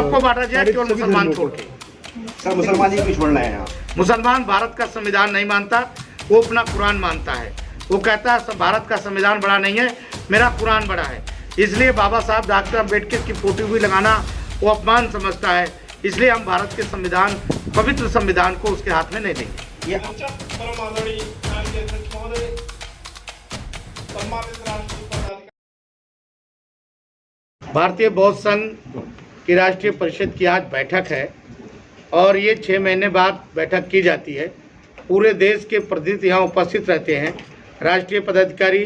सबको बांटा जाए, केवल मुसलमान छोड़ के। सर मुसलमान ही क्यों छोड़ना है यहाँ? मुसलमान भारत का संविधान नहीं मानता, वो अपना कुरान मानता है। वो कहता है भारत का संविधान बड़ा नहीं है, मेरा कुरान बड़ा है। इसलिए बाबा साहब डॉक्टर अम्बेडकर की फोटो भी लगाना वो अपमान समझता है। इसलिए हम भारत के संविधान, पवित्र संविधान को उसके हाथ में नहीं देंगे। भारतीय बौद्ध संघ की राष्ट्रीय परिषद की आज बैठक है और ये 6 महीने बाद बैठक की जाती है। पूरे देश के प्रतिनिधि यहाँ उपस्थित रहते हैं, राष्ट्रीय पदाधिकारी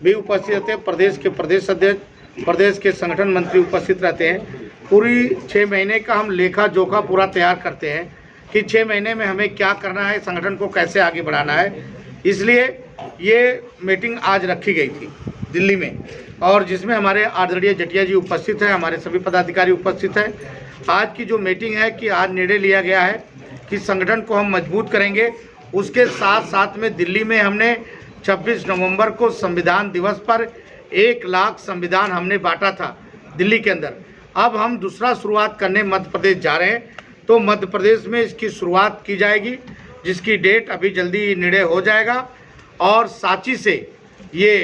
भी उपस्थित रहते हैं, प्रदेश के प्रदेश अध्यक्ष, प्रदेश के संगठन मंत्री उपस्थित रहते हैं। पूरी 6 महीने का हम लेखा जोखा पूरा तैयार करते हैं कि 6 महीने में हमें क्या करना है, संगठन को कैसे आगे बढ़ाना है। इसलिए ये मीटिंग आज रखी गई थी दिल्ली में, और जिसमें हमारे आदरणीय जटिया जी उपस्थित हैं, हमारे सभी पदाधिकारी उपस्थित हैं। आज की जो मीटिंग है कि आज निर्णय लिया गया है कि संगठन को हम मजबूत करेंगे। उसके साथ साथ में दिल्ली में हमने 26 नवंबर को संविधान दिवस पर 1 लाख संविधान हमने बांटा था दिल्ली के अंदर। अब हम दूसरा शुरुआत करने मध्य प्रदेश जा रहे हैं, तो मध्य प्रदेश में इसकी शुरुआत की जाएगी, जिसकी डेट अभी जल्दी निर्णय हो जाएगा और सांची से ये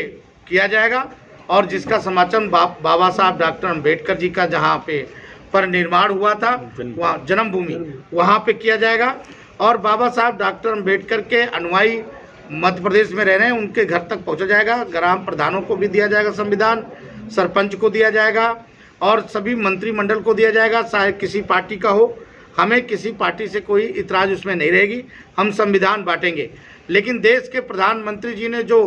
किया जाएगा, और जिसका समाचन बाबा साहब डॉक्टर अम्बेडकर जी का जहाँ पे पर निर्माण हुआ था, वहाँ जन्मभूमि, वहाँ पे किया जाएगा। और बाबा साहब डॉक्टर अम्बेडकर के अनुयायी मध्य प्रदेश में रह रहे हैं, उनके घर तक पहुँचा जाएगा। ग्राम प्रधानों को भी दिया जाएगा संविधान, सरपंच को दिया जाएगा और सभी मंत्रिमंडल को दिया जाएगा, चाहे किसी पार्टी का हो। हमें किसी पार्टी से कोई इतराज़ उसमें नहीं रहेगी, हम संविधान बांटेंगे। लेकिन देश के प्रधानमंत्री जी ने जो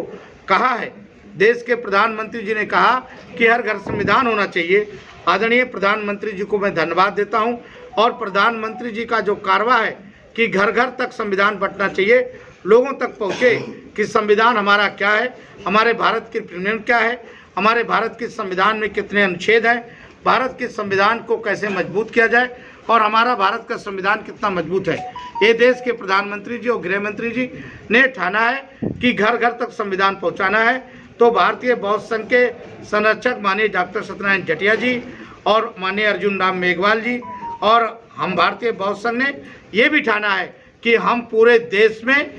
कहा है, देश के प्रधानमंत्री जी ने कहा कि हर घर संविधान होना चाहिए। आदरणीय प्रधानमंत्री जी को मैं धन्यवाद देता हूं, और प्रधानमंत्री जी का जो कारवा है कि घर घर तक संविधान बंटना चाहिए, लोगों तक पहुंचे कि संविधान हमारा क्या है, हमारे भारत की प्रीमियम क्या है, हमारे भारत के संविधान में कितने अनुच्छेद हैं, भारत के संविधान को कैसे मजबूत किया जाए और हमारा भारत का संविधान कितना मजबूत है। ये देश के प्रधानमंत्री जी और गृह मंत्री जी ने ठाना है कि घर घर तक संविधान पहुँचाना है। तो भारतीय बौद्ध संघ के संरक्षक माननीय डॉक्टर सत्यनारायण जटिया जी और माननीय अर्जुन राम मेघवाल जी और हम भारतीय बौद्ध संघ ने ये भी ठाना है कि हम पूरे देश में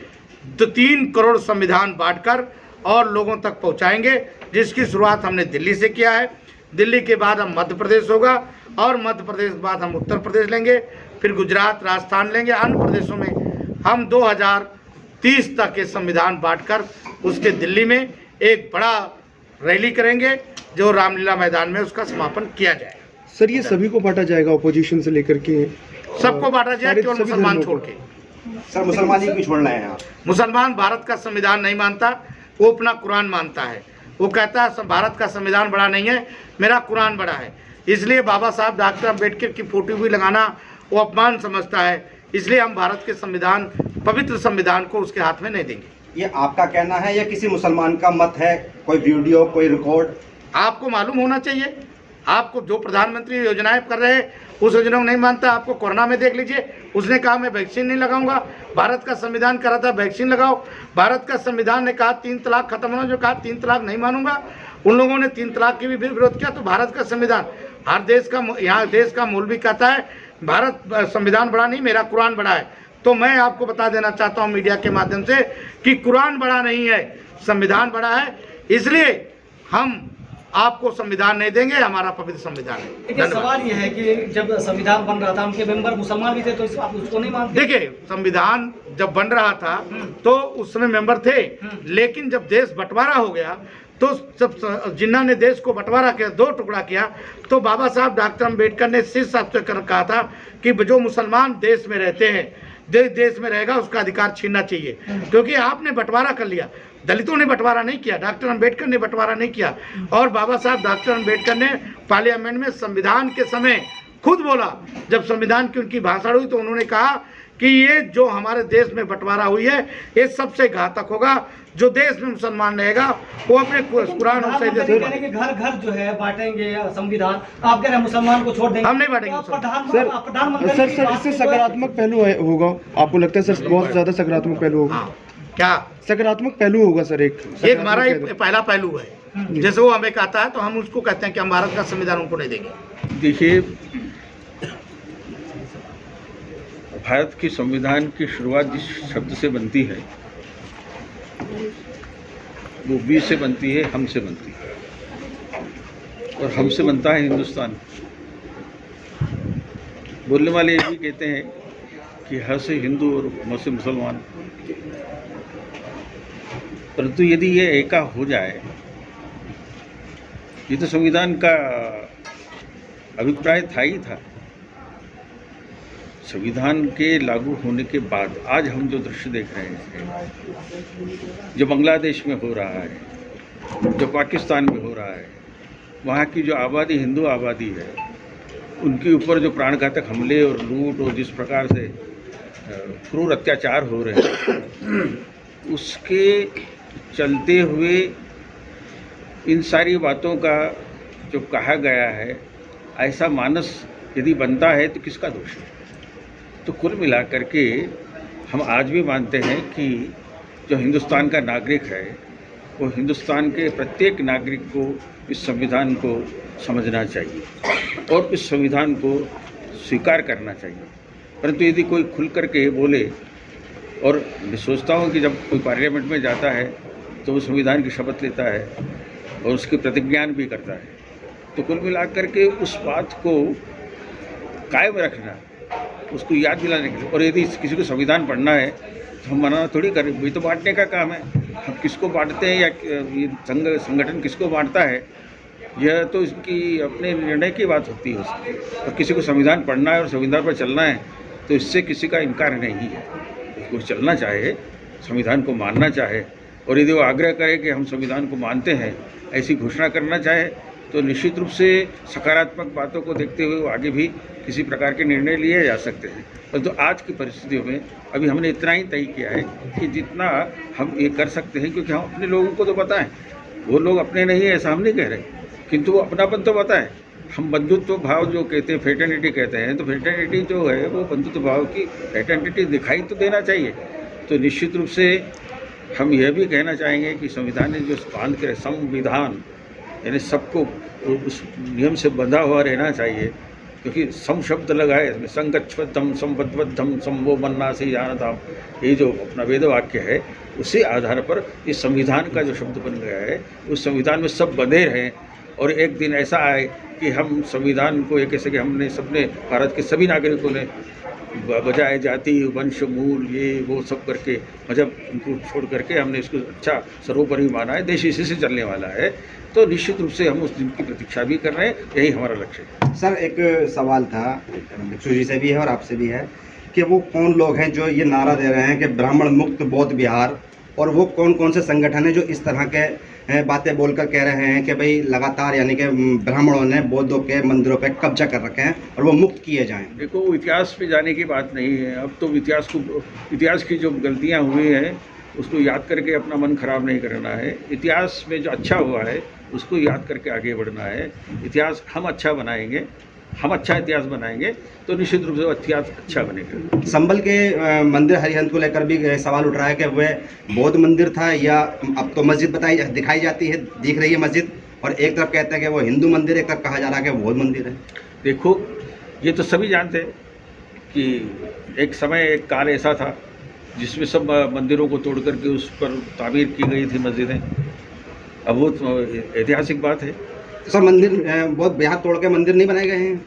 3 करोड़ संविधान बांटकर और लोगों तक पहुंचाएंगे, जिसकी शुरुआत हमने दिल्ली से किया है। दिल्ली के बाद हम मध्य प्रदेश होगा और मध्य प्रदेश के बाद हम उत्तर प्रदेश लेंगे, फिर गुजरात, राजस्थान लेंगे। अन्य प्रदेशों में हम 2030 तक के संविधान बांटकर उसके दिल्ली में एक बड़ा रैली करेंगे, जो रामलीला मैदान में उसका समापन किया जाएगा। सर ये सभी को बांटा जाएगा, ऑपोजिशन से लेकर के सबको बांटा जाए, केवल मुसलमान छोड़ के। सर मुसलमान ही क्यों छोड़ना है यहाँ? मुसलमान भारत का संविधान नहीं मानता, वो अपना कुरान मानता है। वो कहता है भारत का संविधान बड़ा नहीं है, मेरा कुरान बड़ा है। इसलिए बाबा साहब डॉक्टर अम्बेडकर की फोटो भी लगाना वो अपमान समझता है। इसलिए हम भारत के संविधान, पवित्र संविधान को उसके हाथ में नहीं देंगे। ये आपका कहना है या किसी मुसलमान का मत है? कोई वीडियो, कोई रिकॉर्ड आपको मालूम होना चाहिए। आपको जो प्रधानमंत्री योजनाएं कर रहे हैं उस योजना को नहीं मानता। आपको कोरोना में देख लीजिए, उसने कहा मैं वैक्सीन नहीं लगाऊंगा। भारत का संविधान कह रहा था वैक्सीन लगाओ। भारत का संविधान ने कहा 3 तलाक खत्म होना, जो कहा 3 तलाक नहीं मानूंगा, उन लोगों ने 3 तलाक की भी विरोध किया। तो भारत का संविधान, हर देश का, यहाँ देश का मौलवी कहता है भारत संविधान बड़ा नहीं, मेरा कुरान बड़ा है। तो मैं आपको बता देना चाहता हूँ मीडिया के माध्यम से कि कुरान बड़ा नहीं है, संविधान बड़ा है। इसलिए हम आपको संविधान नहीं देंगे, हमारा पवित्र संविधान है। देखिए सवाल यह है कि जब संविधान बन रहा था उनके मेंबर मुसलमान भी थे, तो आप उसको नहीं मानते? देखिए संविधान जब बन रहा था तो उस समय मेंबर थे, लेकिन जब देश बंटवारा हो गया तो जब जिन्ना ने देश को बंटवारा किया, 2 टुकड़ा किया, तो बाबा साहब डॉक्टर अम्बेडकर ने शीर्ष साहब से कहा था कि जो मुसलमान देश में रहते हैं, देश में रहेगा, उसका अधिकार छीनना चाहिए। क्योंकि आपने बंटवारा कर लिया, दलितों ने बंटवारा नहीं किया, डॉक्टर अम्बेडकर ने बंटवारा नहीं किया। और बाबा साहब डॉक्टर अम्बेडकर ने पार्लियामेंट में संविधान के समय खुद बोला, जब संविधान की उनकी भाषण हुई तो उन्होंने कहा कि ये जो हमारे देश में बंटवारा हुई है ये सबसे घातक होगा। जो देश में मुसलमान रहेगा वो अपने कुरान और सही घर घर जो है बांटेंगे संविधान, आप कह रहे हैं मुसलमान को छोड़ देंगे? हम नहीं बांटेंगे। सर इससे सकारात्मक पहलू होगा, आपको लगता है सर? बहुत ज्यादा सकारात्मक पहलू होगा। क्या सकारात्मक पहलू होगा सर? एक हमारा पहला पहलू है। जैसे वो हमें कहता है तो हम उसको कहते हैं कि हम भारत का संविधान उनको नहीं देंगे। देखिए भारत की संविधान की शुरुआत जिस शब्द से बनती है वो वी से बनती है, हम से बनती है, और हमसे बनता है हिंदुस्तान। बोलने वाले ये भी कहते हैं कि ह से हिंदू और म से मुसलमान, परंतु यदि ये एका हो जाए, ये तो संविधान का अभिप्राय था ही था। संविधान के लागू होने के बाद आज हम जो दृश्य देख रहे हैं, जो बांग्लादेश में हो रहा है, जो पाकिस्तान में हो रहा है, वहाँ की जो आबादी हिंदू आबादी है, उनके ऊपर जो प्राणघातक हमले और लूट और जिस प्रकार से क्रूर अत्याचार हो रहे हैं, उसके चलते हुए इन सारी बातों का जो कहा गया है, ऐसा मानस यदि बनता है तो किसका दोष है? तो कुल मिलाकर के हम आज भी मानते हैं कि जो हिंदुस्तान का नागरिक है, वो हिंदुस्तान के प्रत्येक नागरिक को इस संविधान को समझना चाहिए और इस संविधान को स्वीकार करना चाहिए। परंतु यदि कोई खुल करके बोले, और मैं सोचता हूँ कि जब कोई पार्लियामेंट में जाता है तो वो संविधान की शपथ लेता है और उसकी प्रतिज्ञान भी करता है, तो कुल मिलाकर के उस बात को कायम रखना, उसको याद दिलाने के लिए। और यदि किसी को संविधान पढ़ना है तो हम मना थोड़ी करें, ये तो बांटने का काम है। हम किसको बांटते हैं या ये संगठन किसको बांटता है, यह तो इसकी अपने निर्णय की बात होती है उसकी। और किसी को संविधान पढ़ना है और संविधान पर चलना है तो इससे किसी का इनकार नहीं है। कोई चलना चाहे, संविधान को मानना चाहे, और यदि वो आग्रह करे कि हम संविधान को मानते हैं, ऐसी घोषणा करना चाहे, तो निश्चित रूप से सकारात्मक बातों को देखते हुए आगे भी किसी प्रकार के निर्णय लिए जा सकते हैं। परंतु आज की परिस्थितियों में अभी हमने इतना ही तय किया है कि जितना हम ये कर सकते हैं, क्योंकि हम अपने लोगों को तो बताएं, वो लोग अपने नहीं है ऐसा हम नहीं कह रहे, किंतु वो अपनापन तो बताएं। हम बंधुत्व भाव जो कहते हैं, फ्रेटर्निटी कहते हैं, तो फ्रेटर्निटी जो है वो बंधुत्व भाव की फ्रेटर्निटी दिखाई तो देना चाहिए। तो निश्चित रूप से हम यह भी कहना चाहेंगे कि संविधान ने जो बांध के संविधान, यानी सबको उस नियम से बंधा हुआ रहना चाहिए, क्योंकि सम शब्द लगा है इसमें, संगच्छध्वम संवद्वद्धम संवो मन्नासी जानताम, ये जो अपना वेद वाक्य है, उसी आधार पर इस संविधान का जो शब्द बन गया है, उस संविधान में सब बंधे रहें। और एक दिन ऐसा आए कि हम संविधान को एक ऐसे कि हमने सबने, भारत के सभी नागरिकों ने बजाय जाति वंश मूल ये वो सब करके, मजहब उनको छोड़ करके हमने इसको अच्छा सर्वोपरि माना है, देश इसी से चलने वाला है। तो निश्चित रूप से हम उस दिन की प्रतीक्षा भी कर रहे हैं, यही हमारा लक्ष्य है। सर, एक सवाल था, भिक्षु जी से भी है और आपसे भी है, कि वो कौन लोग हैं जो ये नारा दे रहे हैं कि ब्राह्मण मुक्त बौद्ध बिहार, और वो कौन कौन से संगठन हैं जो इस तरह के बातें बोलकर कह रहे हैं कि भाई लगातार, यानी कि ब्राह्मणों ने बौद्धों के मंदिरों पे कब्जा कर रखे हैं और वो मुक्त किए जाएं? देखो, इतिहास पे जाने की बात नहीं है। अब तो इतिहास की जो गलतियां हुई हैं उसको याद करके अपना मन खराब नहीं करना है। इतिहास में जो अच्छा हुआ है उसको याद करके आगे बढ़ना है। इतिहास हम अच्छा बनाएंगे, हम अच्छा इतिहास बनाएंगे तो निश्चित रूप से वो इतिहास अच्छा बनेगा। संबल के मंदिर हरिहंत को लेकर भी सवाल उठ रहा है कि वह बौद्ध मंदिर था या अब तो मस्जिद दिखाई जाती है, दिख रही है मस्जिद, और एक तरफ कहते हैं कि वो हिंदू मंदिर, एक तरफ कहा जा रहा है कि बौद्ध मंदिर है। देखो, ये तो सभी जानते हैं कि एक समय एक काल ऐसा था जिसमें सब मंदिरों को तोड़ करके उस पर तामीर की गई थी मस्जिदें। अब वो ऐतिहासिक बात है। सर, मंदिर बहुत बिहार तोड़ के मंदिर नहीं बनाए गए हैं।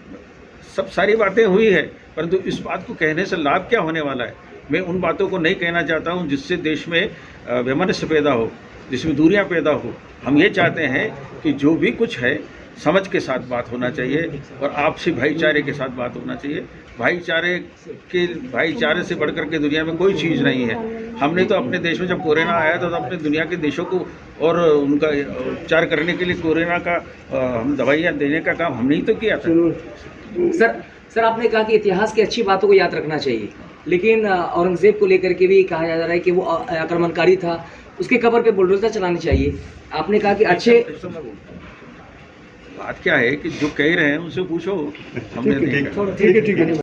सब सारी बातें हुई है, परंतु इस बात को कहने से लाभ क्या होने वाला है? मैं उन बातों को नहीं कहना चाहता हूं जिससे देश में वैमनस्य पैदा हो, जिसमें दूरियां पैदा हो। हम ये चाहते हैं कि जो भी कुछ है समझ के साथ बात होना चाहिए और आपसी भाईचारे के साथ बात होना चाहिए। भाईचारे से बढ़कर के दुनिया में कोई चीज़ नहीं है। हमने तो अपने देश में जब कोरोना आया था तो अपने दुनिया के देशों को और उनका उपचार करने के लिए कोरोना का हम दवाइयाँ देने का काम हमने ही तो किया था। सर, आपने कहा कि इतिहास की अच्छी बातों को याद रखना चाहिए, लेकिन औरंगजेब को लेकर के भी कहा जा रहा है कि वो आक्रमणकारी था, उसके कब्र पे बुलडोजर चलानी चाहिए। आपने कहा कि अच्छे, बात क्या है कि जो कह रहे हैं उनसे पूछो, हमने नहीं कहा। ठीक है।